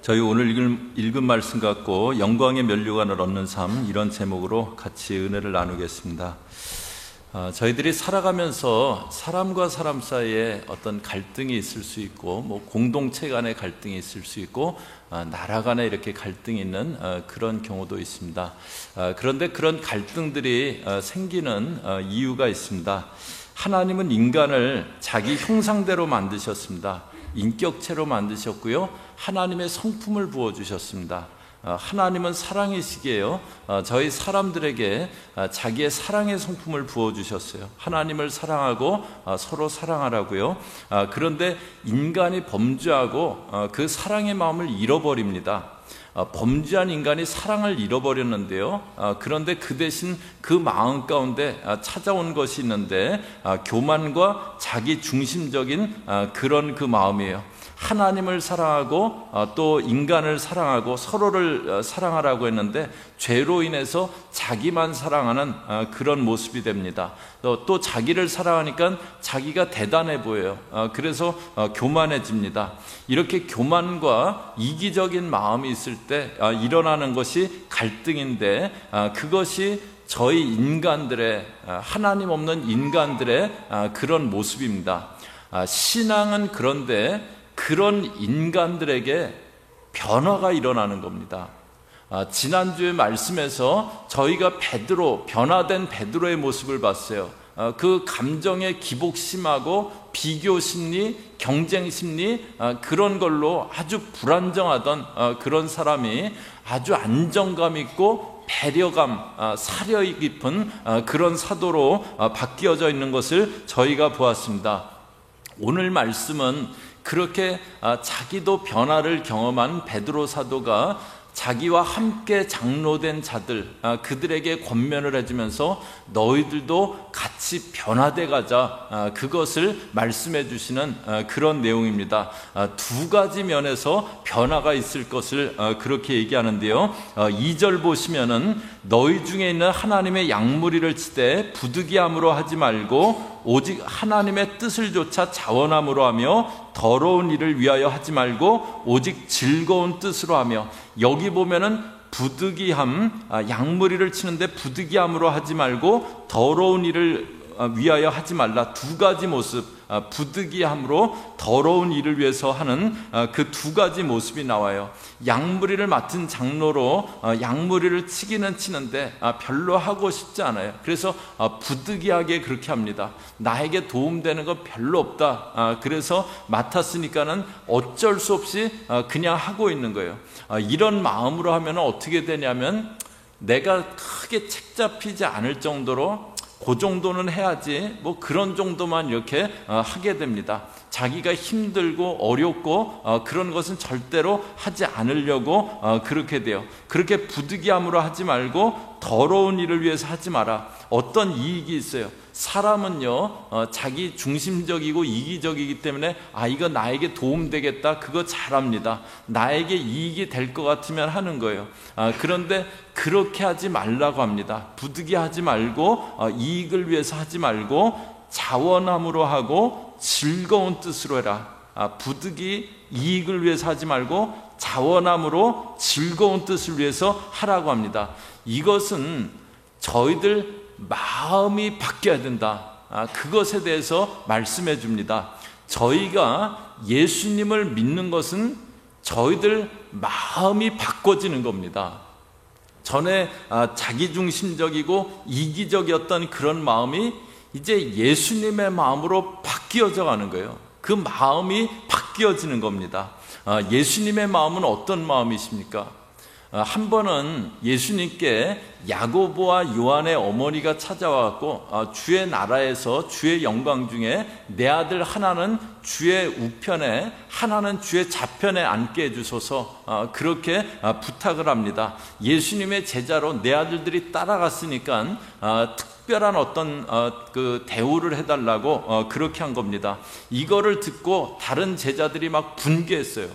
저희 오늘 읽은 말씀 갖고 영광의 면류관을 얻는 삶, 이런 제목으로 같이 은혜를 나누겠습니다. 저희들이 살아가면서 사람과 사람 사이에 어떤 갈등이 있을 수 있고, 공동체 간의 갈등이 있을 수 있고, 나라 간에 이렇게 갈등이 있는 그런 경우도 있습니다. 그런데 그런 갈등들이 생기는 이유가 있습니다. 하나님은 인간을 자기 형상대로 만드셨습니다. 인격체로 만드셨고요, 하나님의 성품을 부어주셨습니다. 하나님은 사랑이시기에요, 저희 사람들에게 자기의 사랑의 성품을 부어주셨어요. 하나님을 사랑하고 서로 사랑하라고요. 그런데 인간이 범죄하고 그 사랑의 마음을 잃어버립니다. 범죄한 인간이 사랑을 잃어버렸는데요, 그런데 그 대신 그 마음 가운데 찾아온 것이 있는데, 교만과 자기 중심적인 그런 그 마음이에요. 하나님을 사랑하고 또 인간을 사랑하고 서로를 사랑하라고 했는데, 죄로 인해서 자기만 사랑하는 그런 모습이 됩니다. 또 자기를 사랑하니까 자기가 대단해 보여요. 그래서 교만해집니다. 이렇게 교만과 이기적인 마음이 있을 때 일어나는 것이 갈등인데, 그것이 저희 인간들의, 하나님 없는 인간들의 그런 모습입니다. 신앙은 그런데 그런 인간들에게 변화가 일어나는 겁니다. 지난주에 말씀에서 저희가 베드로, 변화된 베드로의 모습을 봤어요. 그 감정의 기복심하고 비교심리, 경쟁심리, 그런 걸로 아주 불안정하던 그런 사람이 아주 안정감 있고 배려감, 사려 깊은 그런 사도로 바뀌어져 있는 것을 저희가 보았습니다. 오늘 말씀은 그렇게 자기도 변화를 경험한 베드로 사도가 자기와 함께 장로된 자들, 그들에게 권면을 해주면서 너희들도 같이 변화돼 가자, 그것을 말씀해 주시는 그런 내용입니다. 두 가지 면에서 변화가 있을 것을 그렇게 얘기하는데요, 2절 보시면은 너희 중에 있는 하나님의 양무리를 치되 부득이함으로 하지 말고 오직 하나님의 뜻을 조차 자원함으로 하며 더러운 일을 위하여 하지 말고 오직 즐거운 뜻으로 하며, 여기 보면은 부득이함, 양무리를 치는데 부득이함으로 하지 말고 더러운 일을 위하여 하지 말라. 두 가지 모습, 부득이함으로 더러운 일을 위해서 하는 그 두 가지 모습이 나와요. 양무리를 맡은 장로로 양무리를 치기는 치는데 별로 하고 싶지 않아요. 그래서 부득이하게 그렇게 합니다. 나에게 도움되는 거 별로 없다, 그래서 맡았으니까는 어쩔 수 없이 그냥 하고 있는 거예요. 이런 마음으로 하면 어떻게 되냐면, 내가 크게 책 잡히지 않을 정도로 그 정도는 해야지, 그런 정도만 이렇게 하게 됩니다. 자기가 힘들고 어렵고 그런 것은 절대로 하지 않으려고 그렇게 돼요. 그렇게 부득이함으로 하지 말고 더러운 일을 위해서 하지 마라. 어떤 이익이 있어요? 사람은요, 자기 중심적이고 이기적이기 때문에 이거 나에게 도움되겠다, 그거 잘합니다. 나에게 이익이 될 것 같으면 하는 거예요. 그런데 그렇게 하지 말라고 합니다. 부득이하지 말고 이익을 위해서 하지 말고 자원함으로 하고 즐거운 뜻으로 해라. 부득이 이익을 위해서 하지 말고 자원함으로 즐거운 뜻을 위해서 하라고 합니다. 이것은 저희들 마음이 바뀌어야 된다, 그것에 대해서 말씀해 줍니다. 저희가 예수님을 믿는 것은 저희들 마음이 바꿔지는 겁니다. 전에 자기중심적이고 이기적이었던 그런 마음이 이제 예수님의 마음으로 바뀌어져 가는 거예요. 그 마음이 바뀌어지는 겁니다. 예수님의 마음은 어떤 마음이십니까? 한 번은 예수님께 야고보와 요한의 어머니가 찾아와서 주의 나라에서 주의 영광 중에 내 아들 하나는 주의 우편에 하나는 주의 좌편에 앉게 해주소서, 그렇게 부탁을 합니다. 예수님의 제자로 내 아들들이 따라갔으니까 특별한 어떤 그 대우를 해달라고 그렇게 한 겁니다. 이거를 듣고 다른 제자들이 막 분개했어요.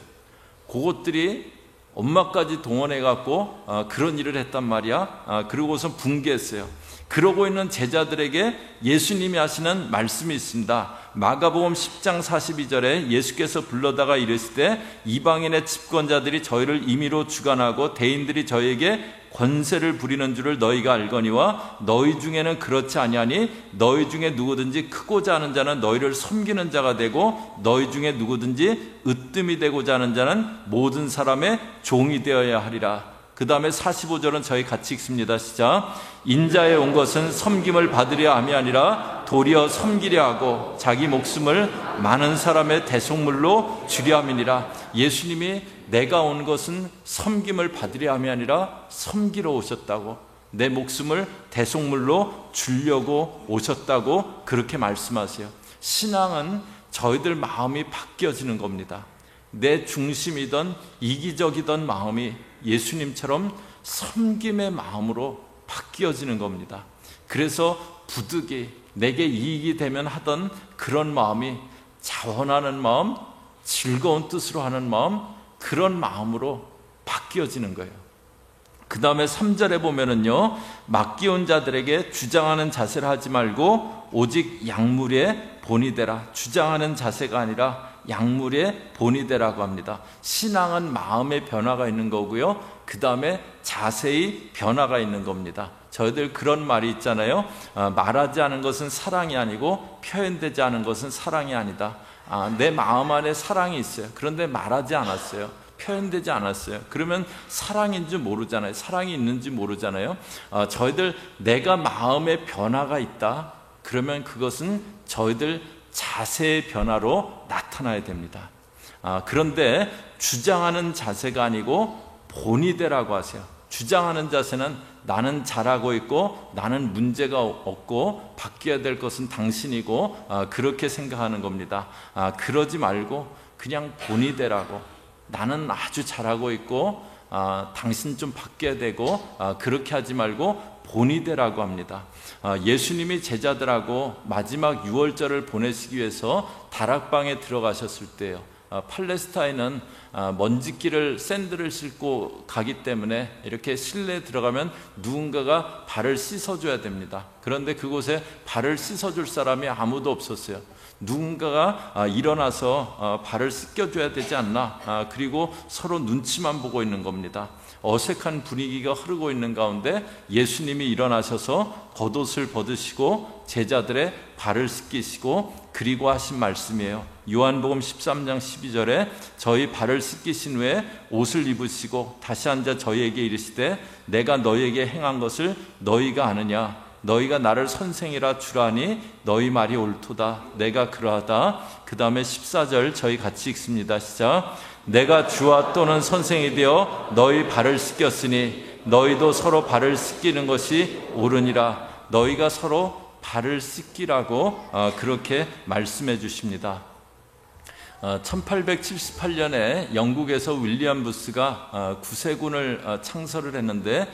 그것들이 엄마까지 동원해 갖고 그런 일을 했단 말이야. 그러고서 분개했어요. 그러고 있는 제자들에게 예수님이 하시는 말씀이 있습니다. 마가복음 10장 42절에 예수께서 불러다가 이르시되 이방인의 집권자들이 저희를 임의로 주관하고 대인들이 저희에게 권세를 부리는 줄을 너희가 알거니와 너희 중에는 그렇지 아니하니 너희 중에 누구든지 크고자 하는 자는 너희를 섬기는 자가 되고 너희 중에 누구든지 으뜸이 되고자 하는 자는 모든 사람의 종이 되어야 하리라. 그 다음에 45절은 저희 같이 읽습니다. 시작. 인자에 온 것은 섬김을 받으려 함이 아니라 도리어 섬기려 하고 자기 목숨을 많은 사람의 대속물로 주려 함이니라. 예수님이 내가 온 것은 섬김을 받으려 함이 아니라 섬기러 오셨다고, 내 목숨을 대속물로 주려고 오셨다고 그렇게 말씀하세요. 신앙은 저희들 마음이 바뀌어지는 겁니다. 내 중심이던 이기적이던 마음이 예수님처럼 섬김의 마음으로 바뀌어지는 겁니다. 그래서 부득이 내게 이익이 되면 하던 그런 마음이 자원하는 마음, 즐거운 뜻으로 하는 마음, 그런 마음으로 바뀌어지는 거예요. 그 다음에 3절에 보면은요, 맡기온 자들에게 주장하는 자세를 하지 말고 오직 약물에 본이 되라. 주장하는 자세가 아니라 약물의 본이 되라고 합니다. 신앙은 마음의 변화가 있는 거고요, 그 다음에 자세히 변화가 있는 겁니다. 저희들 그런 말이 있잖아요. 말하지 않은 것은 사랑이 아니고 표현되지 않은 것은 사랑이 아니다. 내 마음 안에 사랑이 있어요. 그런데 말하지 않았어요. 표현되지 않았어요. 그러면 사랑인지 모르잖아요. 사랑이 있는지 모르잖아요. 저희들 내가 마음의 변화가 있다, 그러면 그것은 저희들 자세의 변화로 나타나야 됩니다. 그런데 주장하는 자세가 아니고 본이 되라고 하세요. 주장하는 자세는 나는 잘하고 있고 나는 문제가 없고 바뀌어야 될 것은 당신이고 그렇게 생각하는 겁니다. 그러지 말고 그냥 본이 되라고, 나는 아주 잘하고 있고 당신 좀 바뀌어야 되고 그렇게 하지 말고 본이 되라고 합니다. 예수님이 제자들하고 마지막 유월절을 보내시기 위해서 다락방에 들어가셨을 때요, 팔레스타인은 먼지길을 샌들을 싣고 가기 때문에 이렇게 실내에 들어가면 누군가가 발을 씻어줘야 됩니다. 그런데 그곳에 발을 씻어줄 사람이 아무도 없었어요. 누군가가 일어나서 발을 씻겨줘야 되지 않나. 그리고 서로 눈치만 보고 있는 겁니다. 어색한 분위기가 흐르고 있는 가운데 예수님이 일어나셔서 겉옷을 벗으시고 제자들의 발을 씻기시고 그리고 하신 말씀이에요. 요한복음 13장 12절에 저희 발을 씻기신 후에 옷을 입으시고 다시 앉아 저희에게 이르시되 내가 너희에게 행한 것을 너희가 아느냐. 너희가 나를 선생이라 주라니 너희 말이 옳도다. 내가 그러하다. 그 다음에 14절 저희 같이 읽습니다. 시작. 내가 주와 또는 선생이 되어 너희 발을 씻겼으니 너희도 서로 발을 씻기는 것이 옳으니라. 너희가 서로 발을 씻기라고 그렇게 말씀해 주십니다. 1878년에 영국에서 윌리엄 부스가 구세군을 창설을 했는데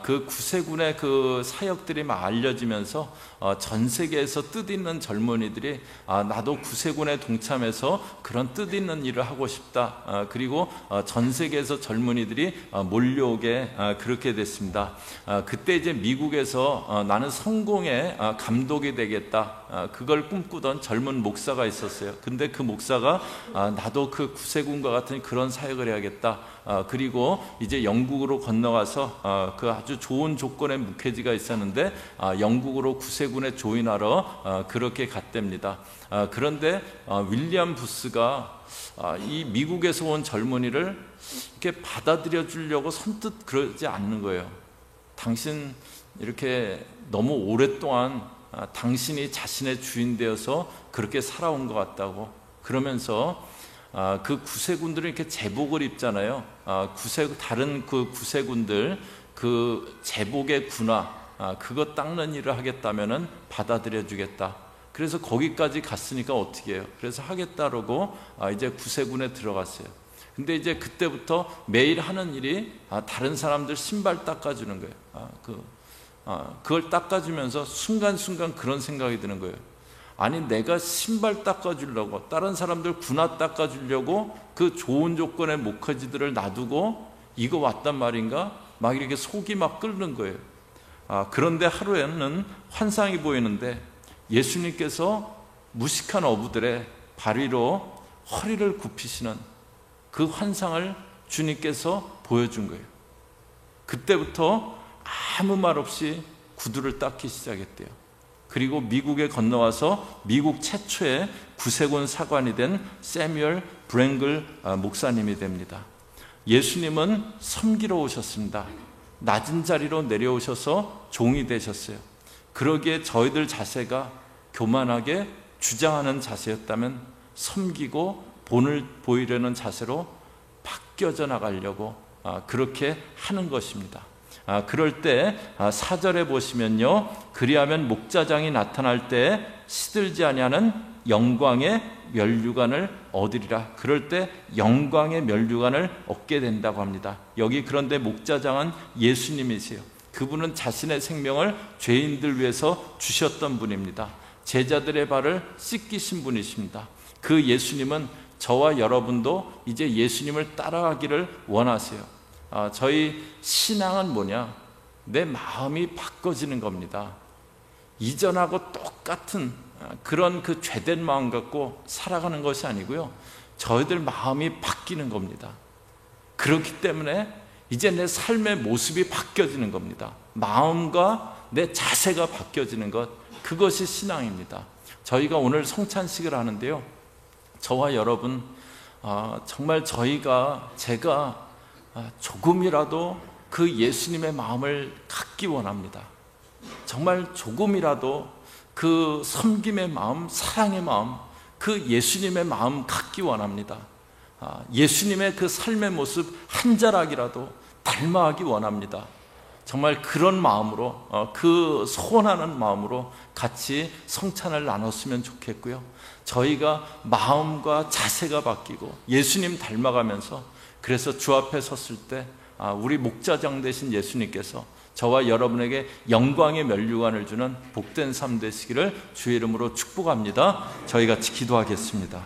그 구세군의 그 사역들이 막 알려지면서 전 세계에서 뜻있는 젊은이들이 나도 구세군에 동참해서 그런 뜻있는 일을 하고 싶다. 그리고 전 세계에서 젊은이들이 몰려오게 그렇게 됐습니다. 그때 이제 미국에서 나는 성공의 감독이 되겠다. 그걸 꿈꾸던 젊은 목사가 있었어요. 근데 그 목사가 나도 그 구세군과 같은 그런 사역을 해야겠다. 그리고 이제 영국으로 건너가서 그 아주 좋은 조건의 목회지가 있었는데 영국으로 구세군에 조인하러 그렇게 갔답니다. 그런데 윌리엄 부스가 이 미국에서 온 젊은이를 이렇게 받아들여 주려고 선뜻 그러지 않는 거예요. 당신 이렇게 너무 오랫동안 당신이 자신의 주인 되어서 그렇게 살아온 것 같다고. 그러면서 그 구세군들은 이렇게 제복을 입잖아요. 다른 그 구세군들 그 제복의 군화 그거 닦는 일을 하겠다면은 받아들여 주겠다. 그래서 거기까지 갔으니까 어떻게 해요? 그래서 하겠다라고 이제 구세군에 들어갔어요. 근데 이제 그때부터 매일 하는 일이 다른 사람들 신발 닦아주는 거예요. 그걸 닦아주면서 순간순간 그런 생각이 드는 거예요. 아니 내가 신발 닦아주려고 다른 사람들 군화 닦아주려고 그 좋은 조건의 목회지들을 놔두고 이거 왔단 말인가? 막 이렇게 속이 막 끓는 거예요. 그런데 하루에는 환상이 보이는데 예수님께서 무식한 어부들의 발 위로 허리를 굽히시는 그 환상을 주님께서 보여준 거예요. 그때부터 아무 말 없이 구두를 닦기 시작했대요. 그리고 미국에 건너와서 미국 최초의 구세군 사관이 된 세뮤얼 브랭글 목사님이 됩니다. 예수님은 섬기러 오셨습니다. 낮은 자리로 내려오셔서 종이 되셨어요. 그러기에 저희들 자세가 교만하게 주장하는 자세였다면 섬기고 본을 보이려는 자세로 바뀌어져 나가려고 그렇게 하는 것입니다. 그럴 때 4절에 보시면요, 그리하면 목자장이 나타날 때 시들지 아니하는 영광의 면류관을 얻으리라. 그럴 때 영광의 면류관을 얻게 된다고 합니다. 여기 그런데 목자장은 예수님이세요. 그분은 자신의 생명을 죄인들 위해서 주셨던 분입니다. 제자들의 발을 씻기신 분이십니다. 그 예수님은 저와 여러분도 이제 예수님을 따라가기를 원하세요. 저희 신앙은 뭐냐? 내 마음이 바꿔지는 겁니다. 이전하고 똑같은 그런 그 죄된 마음 갖고 살아가는 것이 아니고요, 저희들 마음이 바뀌는 겁니다. 그렇기 때문에 이제 내 삶의 모습이 바뀌어지는 겁니다. 마음과 내 자세가 바뀌어지는 것, 그것이 신앙입니다. 저희가 오늘 성찬식을 하는데요, 저와 여러분 정말 제가 조금이라도 그 예수님의 마음을 갖기 원합니다. 정말 조금이라도 그 섬김의 마음, 사랑의 마음, 그 예수님의 마음 갖기 원합니다. 예수님의 그 삶의 모습 한 자락이라도 닮아가기 원합니다. 정말 그런 마음으로, 그 소원하는 마음으로 같이 성찬을 나눴으면 좋겠고요, 저희가 마음과 자세가 바뀌고 예수님 닮아가면서, 그래서 주 앞에 섰을 때 우리 목자장 되신 예수님께서 저와 여러분에게 영광의 면류관을 주는 복된 삶 되시기를 주의 이름으로 축복합니다. 저희 같이 기도하겠습니다.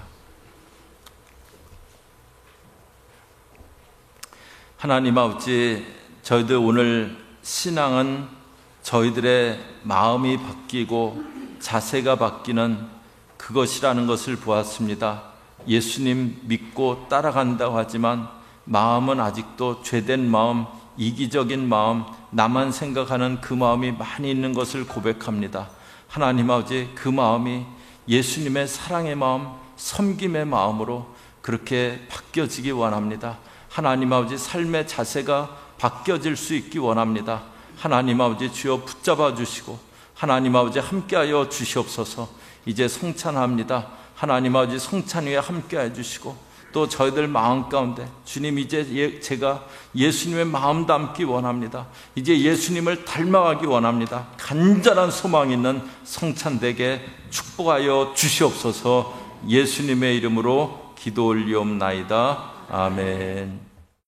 하나님 아버지, 저희들 오늘 신앙은 저희들의 마음이 바뀌고 자세가 바뀌는 그것이라는 것을 보았습니다. 예수님 믿고 따라간다고 하지만 마음은 아직도 죄된 마음, 이기적인 마음, 나만 생각하는 그 마음이 많이 있는 것을 고백합니다. 하나님 아버지, 그 마음이 예수님의 사랑의 마음, 섬김의 마음으로 그렇게 바뀌어지기 원합니다. 하나님 아버지, 삶의 자세가 바뀌어질 수 있기 원합니다. 하나님 아버지, 주여 붙잡아 주시고 하나님 아버지 함께하여 주시옵소서. 이제 성찬합니다. 하나님 아버지, 성찬 위에 함께해 주시고 또 저희들 마음 가운데 주님, 이제 제가 예수님의 마음 담기 원합니다. 이제 예수님을 닮아가기 원합니다. 간절한 소망 있는 성찬 되게 축복하여 주시옵소서. 예수님의 이름으로 기도 올리옵나이다. 아멘.